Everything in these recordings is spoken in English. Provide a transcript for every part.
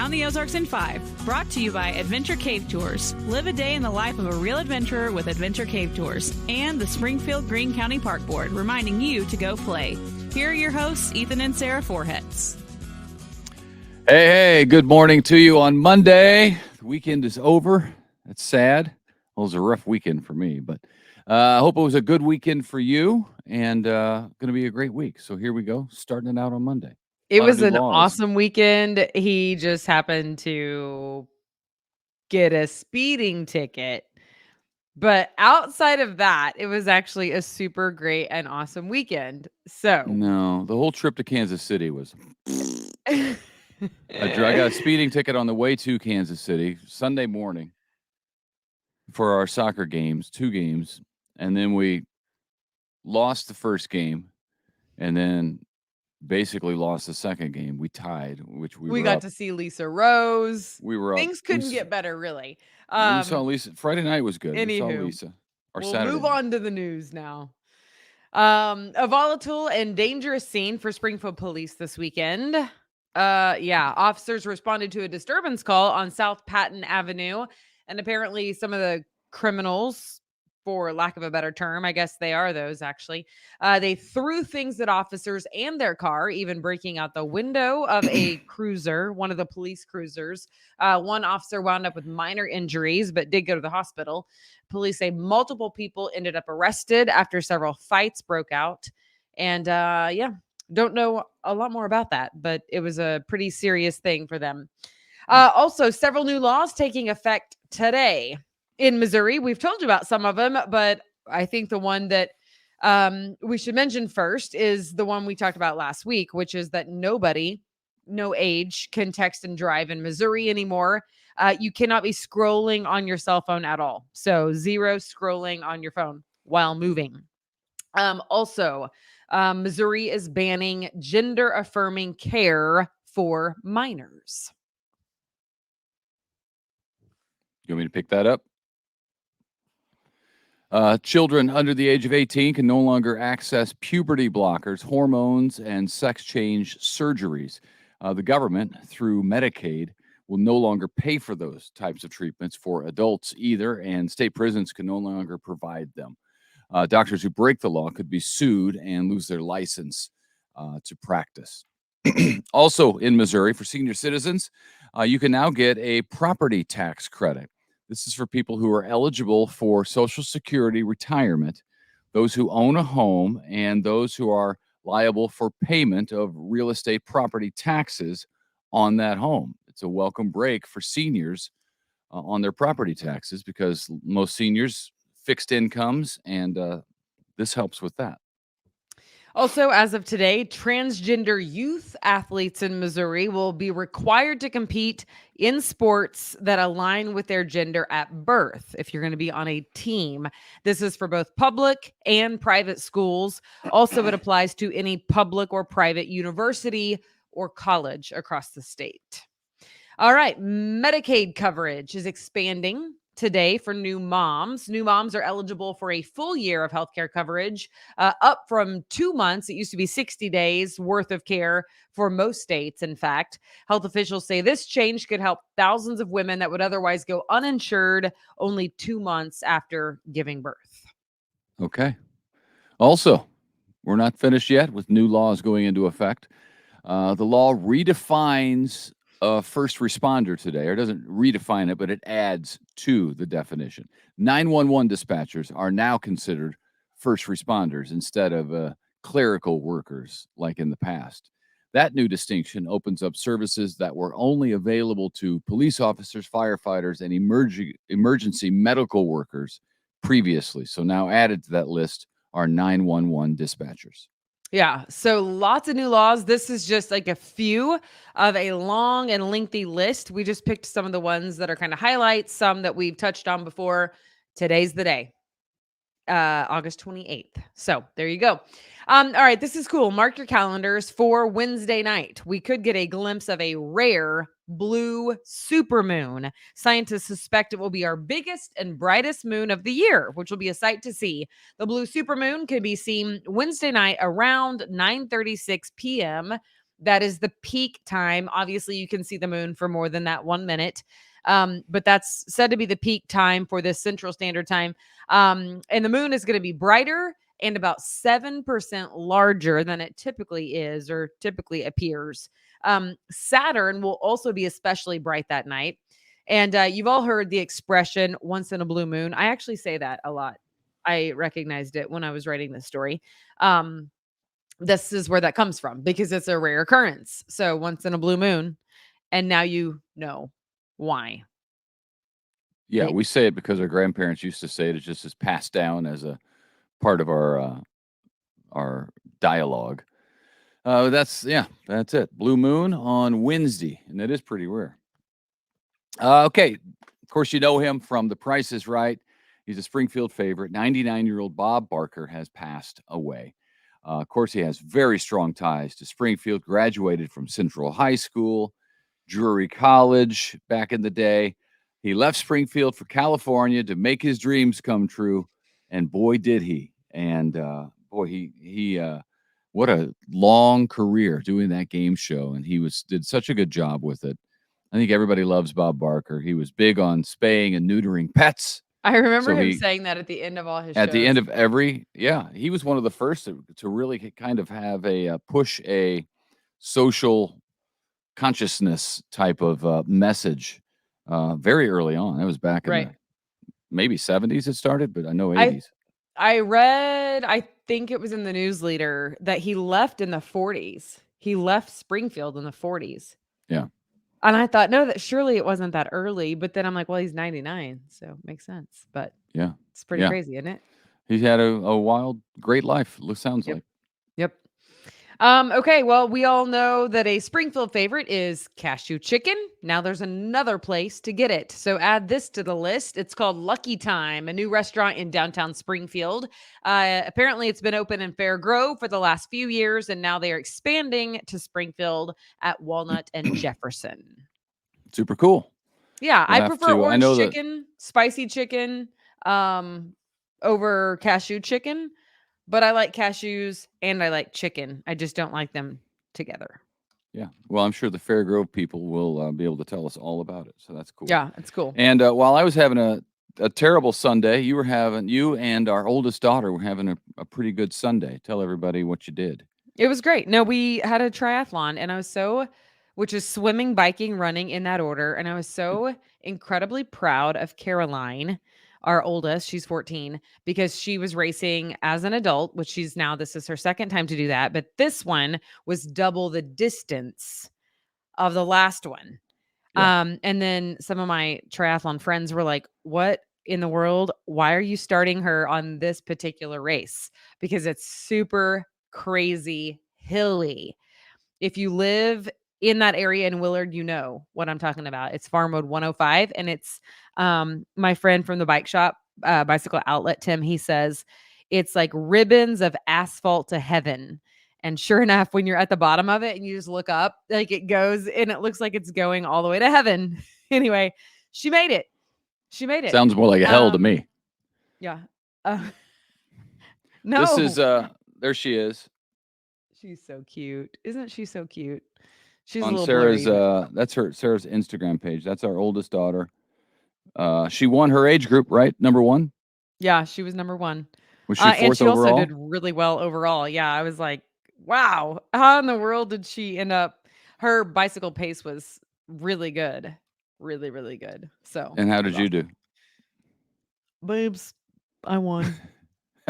Around the Ozarks in 5, brought to you by Adventure Cave Tours. Live a day in the life of a real adventurer with Adventure Cave Tours. And the Springfield Greene County Park Board, reminding you to go play. Here are your hosts, Ethan and Sarah Forhetz. Hey, good morning to you on Monday. The weekend is over. That's sad. Well, it was a rough weekend for me, but I hope it was a good weekend for you and going to be a great week. So here we go, starting it out on Monday. It was an awesome weekend. He just happened to get a speeding ticket. But outside of that, it was actually a super great and awesome weekend. So no, the whole trip to Kansas City was I got a speeding ticket on the way to Kansas City Sunday morning for our soccer games, 2 games, and then we lost the first game and then basically lost the second game. We tied, which we got to see Lisa Rose. We were Things couldn't get better, really. We saw Lisa. Friday night was good. We saw Lisa. We'll move on to the news now. A volatile and dangerous scene for Springfield police this weekend. Officers responded to a disturbance call on South Patton Avenue, and apparently some of the criminals, for lack of a better term, I guess they are those actually, they threw things at officers and their car, even breaking out the window of a cruiser, one of the police cruisers. One officer wound up with minor injuries, but did go to the hospital. Police say multiple people ended up arrested after several fights broke out. And don't know a lot more about that, but it was a pretty serious thing for them. Also, several new laws taking effect today in Missouri. We've told you about some of them, but I think the one that we should mention first is the one we talked about last week, which is that nobody, no age, can text and drive in Missouri anymore. You cannot be scrolling on your cell phone at all. So 0 scrolling on your phone while moving. Missouri is banning gender-affirming care for minors. You want me to pick that up? Children under the age of 18 can no longer access puberty blockers, hormones, and sex change surgeries. The government, through Medicaid, will no longer pay for those types of treatments for adults either, and state prisons can no longer provide them. Doctors who break the law could be sued and lose their license to practice. Also in Missouri, for senior citizens, you can now get a property tax credit. This is for people who are eligible for Social Security retirement, those who own a home, and those who are liable for payment of real estate property taxes on that home. It's a welcome break for seniors on their property taxes because most seniors fixed incomes, and this helps with that. Also, as of today, transgender youth athletes in Missouri will be required to compete in sports that align with their gender at birth if you're going to be on a team. This is for both public and private schools. Also, it applies to any public or private university or college across the state. All right, Medicaid coverage is expanding today for new moms. New moms are eligible for a full year of healthcare coverage, up from 2 months. It used to be 60 days worth of care for most states. In fact, health officials say this change could help thousands of women that would otherwise go uninsured only 2 months after giving birth. Okay. Also, we're not finished yet with new laws going into effect. The law redefines a first responder today, or doesn't redefine it, but it adds to the definition. 911 dispatchers are now considered first responders instead of clerical workers like in the past. That new distinction opens up services that were only available to police officers, firefighters, and emergency medical workers previously. So now added to that list are 911 dispatchers. Yeah, so lots of new laws. This is just like a few of a long and lengthy list. We just picked some of the ones that are kind of highlights, some that we've touched on before. Today's the day, August 28th. So there you go. All right, this is cool. Mark your calendars for Wednesday night. We could get a glimpse of a rare blue supermoon. Scientists suspect it will be our biggest and brightest moon of the year, which will be a sight to see. The blue supermoon can be seen Wednesday night around 9:36 p.m. That is the peak time. Obviously, you can see the moon for more than that 1 minute. But that's said to be the peak time for this Central Standard Time. And the moon is going to be brighter and about 7% larger than it typically is or typically appears. Saturn will also be especially bright that night. And you've all heard the expression once in a blue moon. I actually say that a lot. I recognized it when I was writing this story. This is where that comes from because it's a rare occurrence. So once in a blue moon, and now you know why. Yeah, we say it because our grandparents used to say it. It just is passed down as a part of our dialogue. That's it. Blue moon on Wednesday, and that is pretty rare. Okay, of course you know him from The Price is Right. He's a Springfield favorite. 99-year-old Bob Barker has passed away. Of course, he has very strong ties to Springfield. Graduated from Central High School, Drury College back in the day. He left Springfield for California to make his dreams come true, and boy, did he! And boy, he what a long career doing that game show, and he did such a good job with it. I think everybody loves Bob Barker. He was big on spaying and neutering pets. I remember him saying that at the end of all his shows. At the end of he was one of the first to really kind of have push a social consciousness type of message very early on. That was back in the maybe 70s it started, but I know 80s. I read, I think it was in the News Leader that he left in the 40s. He left Springfield in the 40s. Yeah. And I thought, no, that surely it wasn't that early. But then I'm like, well, he's 99, so it makes sense. But yeah, it's pretty crazy, isn't it? He's had a wild, great life. Sounds like. Yep. Okay, well, we all know that a Springfield favorite is cashew chicken. Now there's another place to get it. So add this to the list. It's called Lucky Time, a new restaurant in downtown Springfield. Apparently it's been open in Fair Grove for the last few years, and now they are expanding to Springfield at Walnut and Jefferson. Super cool. Yeah, I prefer orange chicken, spicy chicken, over cashew chicken. But I like cashews and I like chicken. I just don't like them together. Yeah. Well, I'm sure the Fair Grove people will be able to tell us all about it. So that's cool. Yeah, it's cool. And while I was having a terrible Sunday, you and our oldest daughter were having a pretty good Sunday. Tell everybody what you did. It was great. No, we had a triathlon and which is swimming, biking, running in that order. And I was so incredibly proud of Caroline, our oldest. She's 14, because she was racing as an adult, which this is her second time to do that. But this one was double the distance of the last one. Yeah. And then some of my triathlon friends were like, what in the world? Why are you starting her on this particular race? Because it's super crazy hilly. If you live in that area in Willard, you know what I'm talking about. It's Farm Road 105. And it's my friend from the bike shop, Bicycle Outlet, Tim, he says it's like ribbons of asphalt to heaven. And sure enough, when you're at the bottom of it and you just look up, like it goes and it looks like it's going all the way to heaven. Anyway, she made it. Sounds more like a hell to me. Yeah. No. This is there she is. She's so cute. Isn't she so cute? She's on a little Sarah's blurry. That's Sarah's Instagram page. That's our oldest daughter. She won her age group, right? Number 1? Yeah, she was number 1. Was she fourth and she overall? also did really well overall. Yeah, I was like, wow, how in the world did she end up? Her bicycle pace was really good. Really, really good. So. And how did you do? Babes, I won.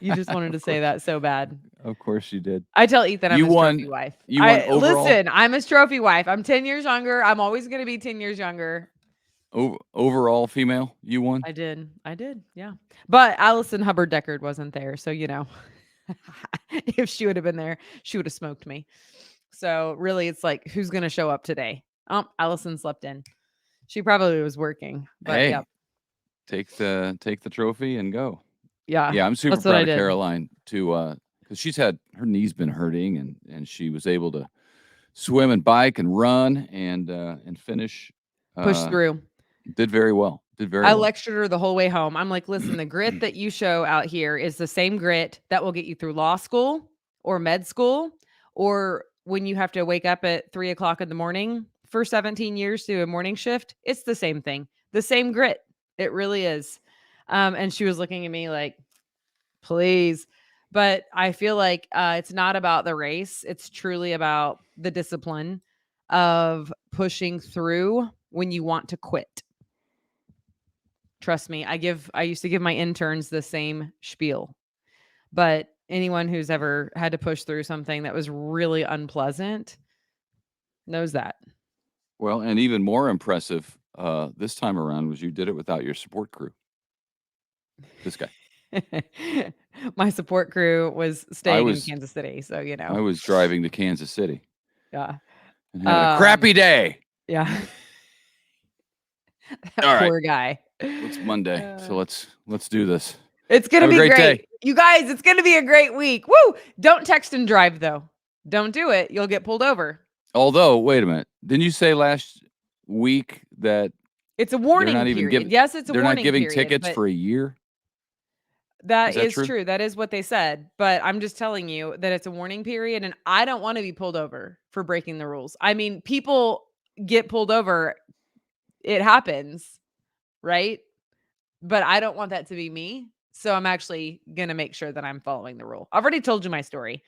You just wanted to say that so bad. Of course you did. I tell Ethan I'm his trophy wife. You won overall? Listen, I'm his trophy wife. I'm 10 years younger. I'm always going to be 10 years younger. Overall female, you won? I did. Yeah. But Allison Hubbard Deckard wasn't there. So, if she would have been there, she would have smoked me. So really it's like, who's going to show up today? Allison slept in. She probably was working. But hey, yep. Take the trophy and go. Yeah. Yeah, I'm super proud of Caroline too, because she's had her knees been hurting and she was able to swim and bike and run and finish. Push through. Did very well. I lectured her the whole way home. I'm like, listen, the grit that you show out here is the same grit that will get you through law school or med school or when you have to wake up at 3:00 in the morning for 17 years to a morning shift, it's the same thing, the same grit. It really is. And she was looking at me like, please. But I feel like it's not about the race. It's truly about the discipline of pushing through when you want to quit. Trust me, I used to give my interns the same spiel. But anyone who's ever had to push through something that was really unpleasant knows that. Well, and even more impressive this time around was you did it without your support crew. This guy. My support crew was staying in Kansas City, so I was driving to Kansas City. Yeah. And having a crappy day. Yeah. All right. Poor guy. It's Monday, so let's do this. It's gonna Have a be great great. day. You guys, it's gonna be a great week. Woo! Don't text and drive though. Don't do it. You'll get pulled over. Although, wait a minute. Didn't you say last week that it's a warning not period? Even yes, it's a they're warning not giving period, tickets for a year? That is true. That is what they said. But I'm just telling you that it's a warning period, and I don't want to be pulled over for breaking the rules. I mean, people get pulled over. It happens, right? But I don't want that to be me. So I'm actually going to make sure that I'm following the rule. I've already told you my story.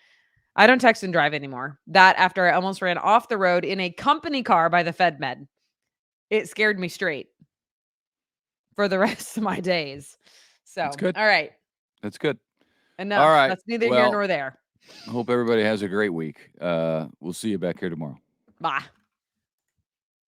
I don't text and drive anymore. That after I almost ran off the road in a company car by the FedMed. It scared me straight for the rest of my days. So, That's good. All right. That's good. Enough. All right. That's neither here nor there. I hope everybody has a great week. We'll see you back here tomorrow. Bye.